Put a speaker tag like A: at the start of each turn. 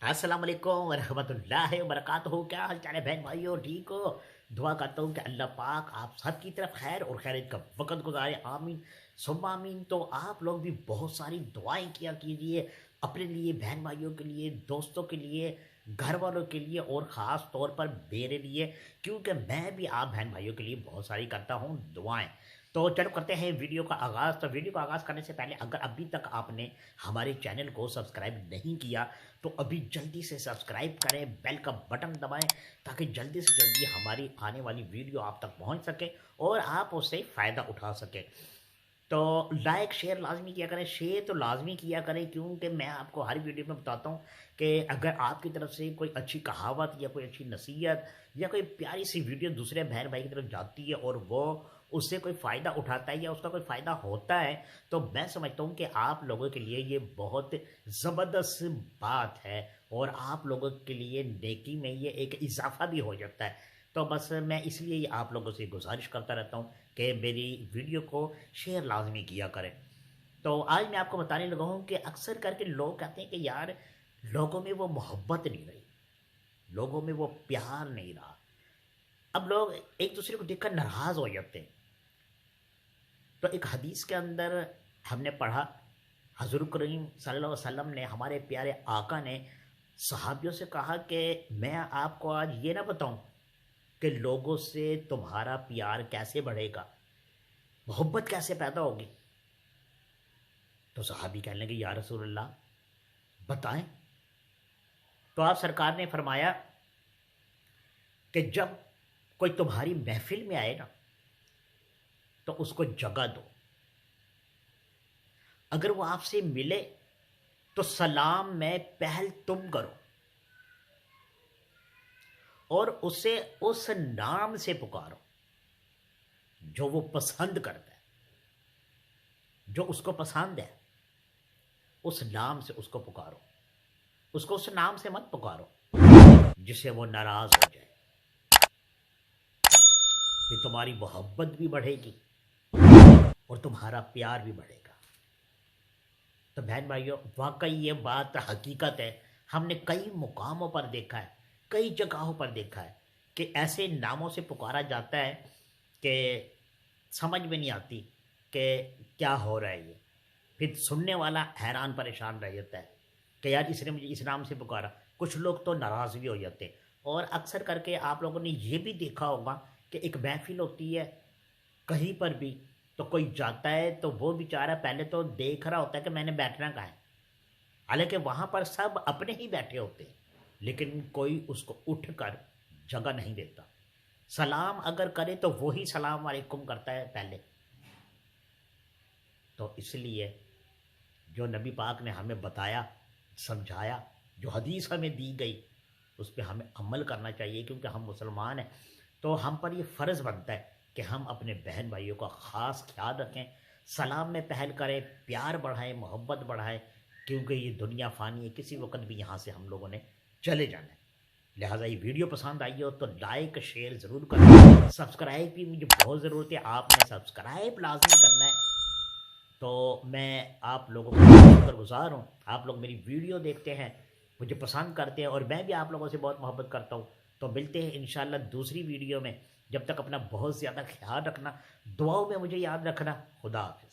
A: अस्सलाम वालेकुम वरहमतुल्लाहि वबरकातुहू। क्या हाल चाल है बहन भाइयों, ठीक हो? दुआ करता हूँ कि अल्लाह पाक आप सबकी तरफ खैर और खैरियत का वक़्त गुजारे, आमीन सुम्मा आमीन। तो आप लोग भी बहुत सारी दुआएं किया कीजिए अपने लिए, बहन भाइयों के लिए, दोस्तों के लिए, घर वालों के लिए और ख़ास तौर पर मेरे लिए, क्योंकि मैं भी आप बहन भाइयों के लिए बहुत सारी करता हूँ दुआएं। तो चलो करते हैं वीडियो का आगाज़। तो वीडियो का आगाज़ करने से पहले अगर अभी तक आपने हमारे चैनल को सब्सक्राइब नहीं किया तो अभी जल्दी से सब्सक्राइब करें, बेल का बटन दबाएं ताकि जल्दी से जल्दी हमारी आने वाली वीडियो आप तक पहुंच सके और आप उससे फ़ायदा उठा सकें। तो लाइक शेयर लाजमी किया करें, शेयर तो लाजमी किया करें, क्योंकि मैं आपको हर वीडियो में बताता हूँ कि अगर आपकी तरफ से कोई अच्छी कहावत या कोई अच्छी नसीहत या कोई प्यारी सी वीडियो दूसरे बहन भाई की तरफ जाती है और वो उससे कोई फ़ायदा उठाता है या उसका कोई फ़ायदा होता है, तो मैं समझता हूँ कि आप लोगों के लिए ये बहुत ज़बरदस्त बात है और आप लोगों के लिए नेकी में ये एक इजाफा भी हो जाता है। तो बस मैं इसलिए आप लोगों से गुजारिश करता रहता हूँ कि मेरी वीडियो को शेयर लाजमी किया करें। तो आज मैं आपको बताने लगा हूँ कि अक्सर करके लोग कहते हैं कि यार लोगों में वो मोहब्बत नहीं रही, लोगों में वो प्यार नहीं रहा। अब लोग एक दूसरे को देखकर नाराज़ हो जाते हैं। तो एक हदीस के अंदर हमने पढ़ा, हज़रत करीम सल्लल्लाहु अलैहि वसल्लम ने, हमारे प्यारे आका ने सहाबियों से कहा कि मैं आपको आज ये ना बताऊं कि लोगों से तुम्हारा प्यार कैसे बढ़ेगा, मोहब्बत कैसे पैदा होगी। तो सहाबी कहने लगे या रसूल अल्लाह बताएं। तो आप सरकार ने फरमाया कि जब कोई तुम्हारी महफिल में आए ना तो उसको जगह दो, अगर वो आपसे मिले तो सलाम में पहल तुम करो और उसे उस नाम से पुकारो जो वो पसंद करता है, जो उसको पसंद है उस नाम से उसको पुकारो, उसको उस नाम से मत पुकारो जिससे वो नाराज हो जाए। फिर तुम्हारी मोहब्बत भी बढ़ेगी और तुम्हारा प्यार भी बढ़ेगा। तो बहन भाइयों, वाकई ये बात हकीकत है। हमने कई मुकामों पर देखा है, कई जगहों पर देखा है कि ऐसे नामों से पुकारा जाता है कि समझ में नहीं आती कि क्या हो रहा है ये। फिर सुनने वाला हैरान परेशान रह जाता है कि यार इसने मुझे इस नाम से पुकारा। कुछ लोग तो नाराज़ भी हो जाते हैं। और अक्सर करके आप लोगों ने ये भी देखा होगा कि एक महफिल होती है कहीं पर भी, तो कोई जाता है तो वो बेचारा पहले तो देख रहा होता है कि मैंने बैठना कहाँ है, हालांकि वहाँ पर सब अपने ही बैठे होते हैं, लेकिन कोई उसको उठकर जगह नहीं देता। सलाम अगर करे तो वही सलाम वालेकुम करता है पहले। तो इसलिए जो नबी पाक ने हमें बताया, समझाया, जो हदीस हमें दी गई उस पर हमें अमल करना चाहिए, क्योंकि हम मुसलमान हैं। तो हम पर ये फ़र्ज़ बनता है कि हम अपने बहन भाइयों का ख़ास ख्याल रखें, सलाम में पहल करें, प्यार बढ़ाएं, मोहब्बत बढ़ाएं, क्योंकि ये दुनिया फ़ानी है, किसी वक्त भी यहाँ से हम लोगों ने चले जाना है। लिहाजा ये वीडियो पसंद आई हो तो लाइक शेयर ज़रूर करें, सब्सक्राइब की मुझे बहुत ज़रूरत है, आपने सब्सक्राइब लाजमी करना है। तो मैं आप लोगों का शुक्रगुज़ार हूँ, आप लोग मेरी वीडियो देखते हैं, मुझे पसंद करते हैं और मैं भी आप लोगों से बहुत मोहब्बत करता हूँ। तो मिलते हैं इंशाल्लाह दूसरी वीडियो में। जब तक अपना बहुत ज़्यादा ख्याल रखना, दुआओं में मुझे याद रखना। खुदा हाफ़िज़।